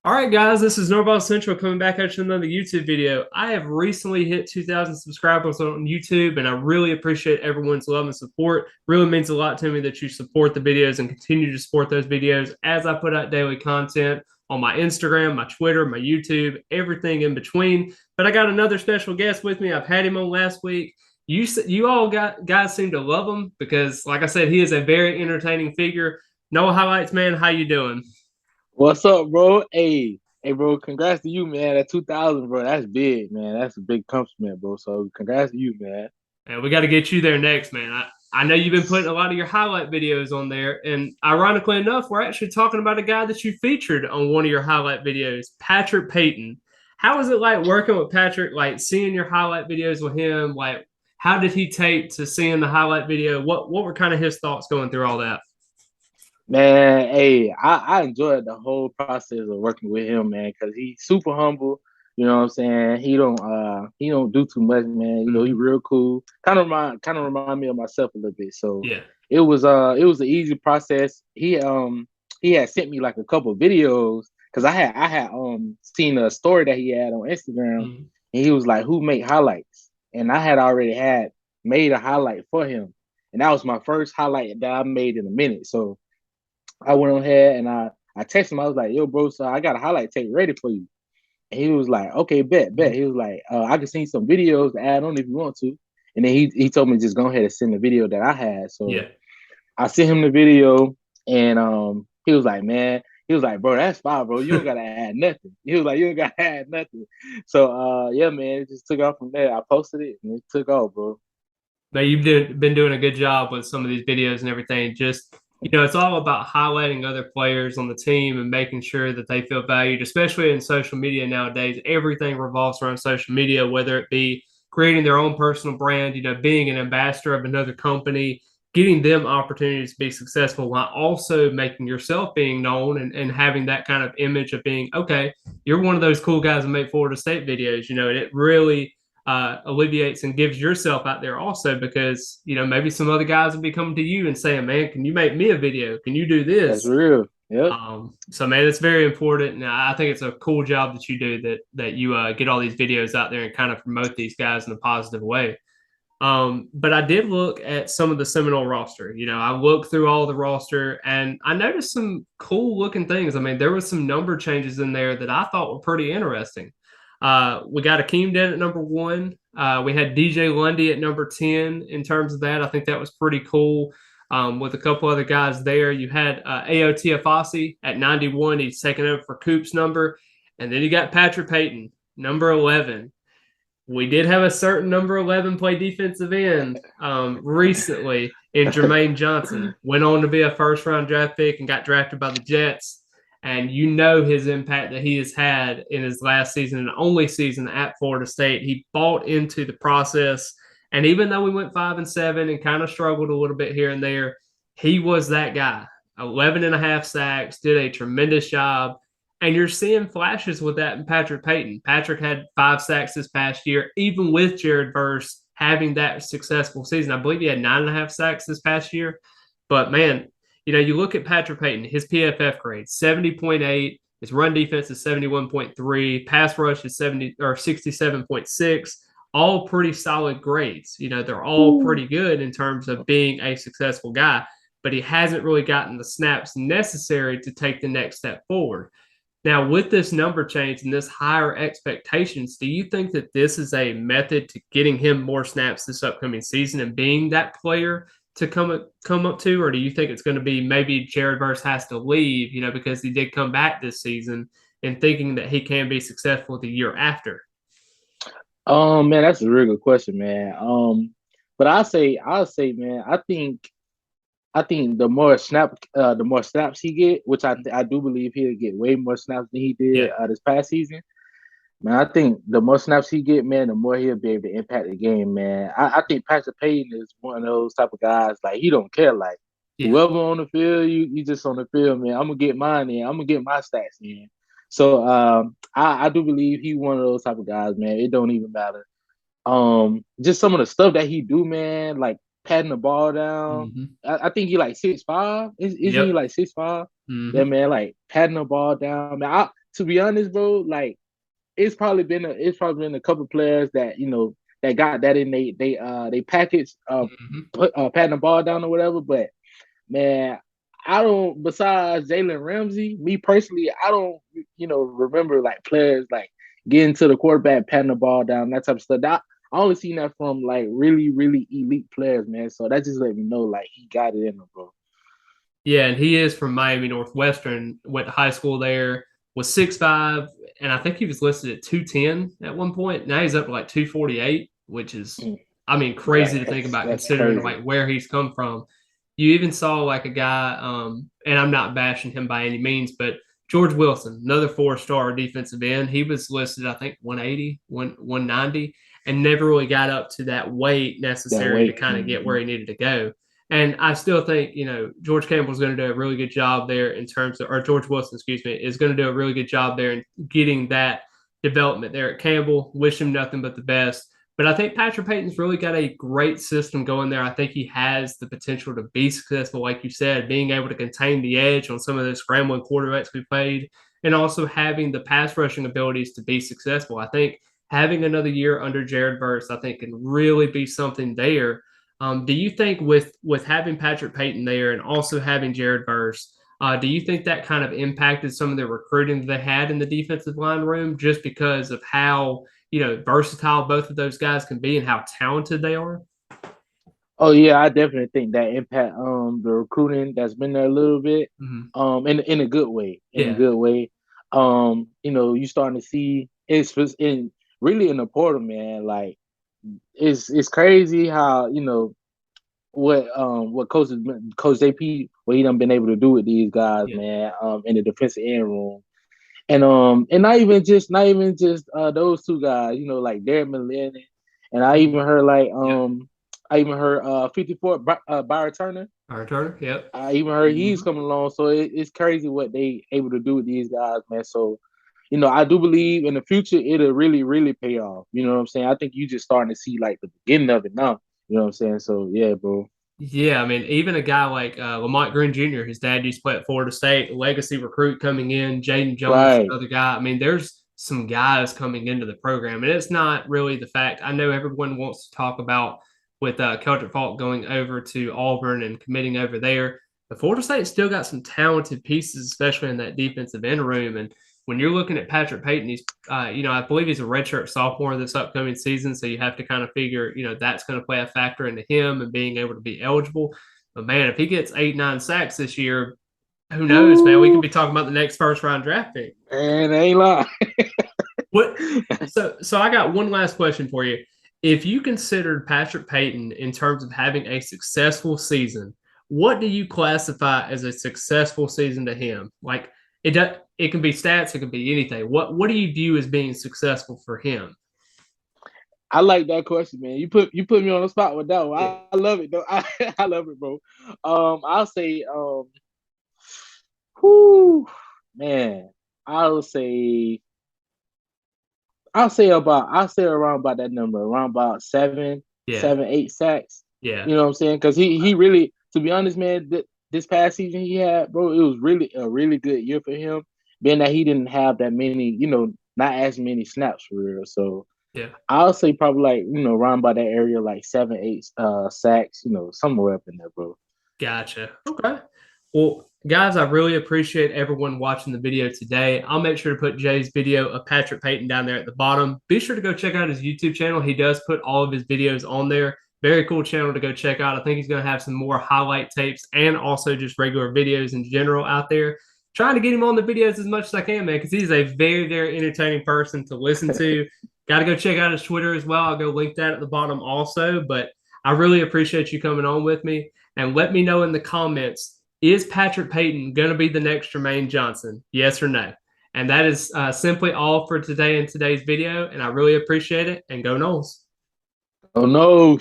All right, guys, this is Norval Central coming back at you with another YouTube video. I have recently hit 2,000 subscribers on YouTube, and I really appreciate everyone's love and support. Really means a lot to me that you support the videos and continue to support those videos as I put out daily content on my Instagram, my Twitter, my YouTube, everything in between. But I got another special guest with me. I've had him on last week. You all guys seem to love him because, like I said, he is a very entertaining figure. Nolehighlights, man, how you doing? What's up, bro? Hey, bro. Congrats to you, man. At 2,000, bro. That's big, man. That's a big accomplishment, bro. So, congrats to you, man. And we got to get you there next, man. I know you've been putting a lot of your highlight videos on there. And ironically enough, we're actually talking about a guy that you featured on one of your highlight videos, Patrick Payton. How was it like working with Patrick, like seeing your highlight videos with him? Like, how did he take to seeing the highlight video? What were kind of his thoughts going through all that? Man, hey, I enjoyed the whole process of working with him, man, because he's super humble. You know what I'm saying? He don't do too much, man. You know, he Mm-hmm. real cool. Kind of remind me of myself a little bit. So Yeah. it was an easy process. He had sent me like a couple videos because I had seen a story that he had on Instagram, Mm-hmm. and he was like, "Who make highlights?" And I had already had made a highlight for him, and that was my first highlight that I made in a minute. So I went on ahead and I texted him. I was like, "Yo, bro, so I got a highlight tape ready for you." And he was like, "Okay, bet." He was like, "I can send some videos to add on if you want to." And then he told me just go ahead and send the video that I had. So Yeah. I sent him the video, and he was like, "Man," he was like, "Bro, that's fine, bro. You don't gotta add nothing." He was like, "You don't gotta add nothing." So yeah, man, it just took off from there. I posted it and it took off, bro. But been doing a good job with some of these videos and everything. Just, it's all about highlighting other players on the team and making sure that they feel valued, especially in social media nowadays. Everything revolves around social media, whether it be creating their own personal brand, being an ambassador of another company, getting them opportunities to be successful while also making yourself being known and having that kind of image of being, okay, you're one of those cool guys that make Florida State videos. And it really alleviates and gives yourself out there also because maybe some other guys will be coming to you and saying, man, can you make me a video, can you do That's this? real. Yep. So man, it's very important, and I think it's a cool job that you do, that you get all these videos out there and kind of promote these guys in a positive way. But I did look at some of the Seminole roster. I looked through all the roster and I noticed some cool looking things. I mean, there was some number changes in there that I thought were pretty interesting. We got Akeem Den at number one. We had DJ Lundy at number 10 in terms of that. I think that was pretty cool. With a couple other guys there, you had AOT Afasi at 91. He's taking over for Coop's number. And then you got Patrick Payton, number 11. We did have a certain number 11 play defensive end recently in Jermaine Johnson. Went on to be a first round draft pick and got drafted by the Jets. And his impact that he has had in his last season and only season at Florida State. He bought into the process. And even though we went 5-7 and kind of struggled a little bit here and there, he was that guy. 11 and a half sacks, did a tremendous job. And you're seeing flashes with that in Patrick Payton. Patrick had 5 sacks this past year, even with Jared Verse having that successful season. I believe he had 9.5 sacks this past year. But man, you look at Patrick Payton, his PFF grade, 70.8. His run defense is 71.3. Pass rush is 70 or 67.6. All pretty solid grades. They're all pretty good in terms of being a successful guy, but he hasn't really gotten the snaps necessary to take the next step forward. Now, with this number change and this higher expectations, do you think that this is a method to getting him more snaps this upcoming season and being that player to come up to, or do you think it's going to be maybe Jared Verse has to leave, because he did come back this season and thinking that he can be successful the year after? Man, that's a real good question, man. But I'll say, man, I think the more snaps he get, which I do believe he'll get way more snaps than he did Yeah. this past season. Man, I think the more snaps he get, man, the more he'll be able to impact the game, man. I think Patrick Payton is one of those type of guys, like he don't care, like Yeah. whoever on the field, you just on the field, man. I'm gonna get mine in. I'm gonna get my stats in. So I do believe he one of those type of guys, man. It don't even matter. Just some of the stuff that he do, man, like patting the ball down. Mm-hmm. I think he like 6'5". Isn't he Yep. like 6'5"? Yeah, Mm-hmm. man, like patting the ball down. Man, to be honest, bro, like it's probably been a couple players that that got that in they package Mhm. patting the ball down or whatever. But man, I don't. Besides Jalen Ramsey, me personally, I don't remember like players like getting to the quarterback, patting the ball down, that type of stuff. That I only seen that from like really really elite players, man. So that just let me know like he got it in him, bro. Yeah, and he is from Miami Northwestern, went to high school there, was 6'5", and I think he was listed at 210 at one point. Now he's up to like 248, which is, Mm. I mean, Yeah, crazy to think about that's considering crazy. like where he's come from. You even saw like a guy, and I'm not bashing him by any means, but George Wilson, another 4-star defensive end, he was listed, I think, 180, 190, and never really got up to that weight That necessary to way. kind of get where he needed to go. And I still think, George Campbell's going to do a really good job there in terms of, or George Wilson, excuse me, is going to do a really good job there in getting that development there at Campbell. Wish him nothing but the best. But I think Patrick Payton's really got a great system going there. I think he has the potential to be successful, like you said, being able to contain the edge on some of those scrambling quarterbacks we played, and also having the pass rushing abilities to be successful. I think having another year under Jared Verse, I think, can really be something there. Do you think with having Patrick Payton there and also having Jared Verse, do you think that kind of impacted some of the recruiting that they had in the defensive line room just because of how versatile both of those guys can be and how talented they are? Oh yeah, I definitely think that impact the recruiting that's been there a little bit Mm-hmm. in a good way. In a Yeah, good way. You starting to see it's in really in the portal, man. Like it's crazy how, what Coach JP what he done been able to do with these guys, yeah, man, in the defensive end room. And not even just those two guys, like Derek Millen, and mm-hmm. Yep. I even heard 54 Byron Turner. Our Turner. Yep. I even heard he's Mm-hmm. coming along. So it's crazy what they able to do with these guys, man. So, I do believe in the future it'll really, really pay off. You know what I'm saying? I think you just starting to see like the beginning of it now. You know what I'm saying? So yeah, bro. Yeah, I mean, even a guy like Lamont Green Jr., his dad used to play at Florida State, legacy recruit coming in, Jaden Jones, Right. another guy. I mean, there's some guys coming into the program, and it's not really the fact. I know everyone wants to talk about with Keldrick Faulk going over to Auburn and committing over there. But Florida State still got some talented pieces, especially in that defensive end room. And when you're looking at Patrick Payton, he's, I believe he's a redshirt sophomore this upcoming season. So you have to kind of figure, that's going to play a factor into him and being able to be eligible. But man, if he gets 8, 9 sacks this year, who knows, man? We could Woo, be talking about the next first round draft pick. and ain't lying. What? So I got one last question for you. If you considered Patrick Payton in terms of having a successful season, what do you classify as a successful season to him? Like it can be stats, it can be anything. What do you view as being successful for him? I like that question, man. You put me on the spot with that one. Yeah. I love it though. I love it, bro. I'll say, whew, man. I'll say I'll say around about that number, around about Yeah. 8 sacks. Yeah. You know what I'm saying? Because he really, to be honest, man, this past season he had, bro, it was really a really good year for him. Being that he didn't have that many, not as many snaps for real. So Yeah. I'll say probably like, around by that area, like 7, 8 sacks, somewhere up in there, bro. Gotcha. Okay. Well, guys, I really appreciate everyone watching the video today. I'll make sure to put Jay's video of Patrick Payton down there at the bottom. Be sure to go check out his YouTube channel. He does put all of his videos on there. Very cool channel to go check out. I think he's going to have some more highlight tapes and also just regular videos in general out there. Trying to get him on the videos as much as I can, man, because he's a very, very entertaining person to listen to. Got to go check out his Twitter as well. I'll go link that at the bottom also. But I really appreciate you coming on with me. And let me know in the comments, is Patrick Payton going to be the next Jermaine Johnson? Yes or no? And that is simply all for today in today's video. And I really appreciate it. And go Noles. Oh no.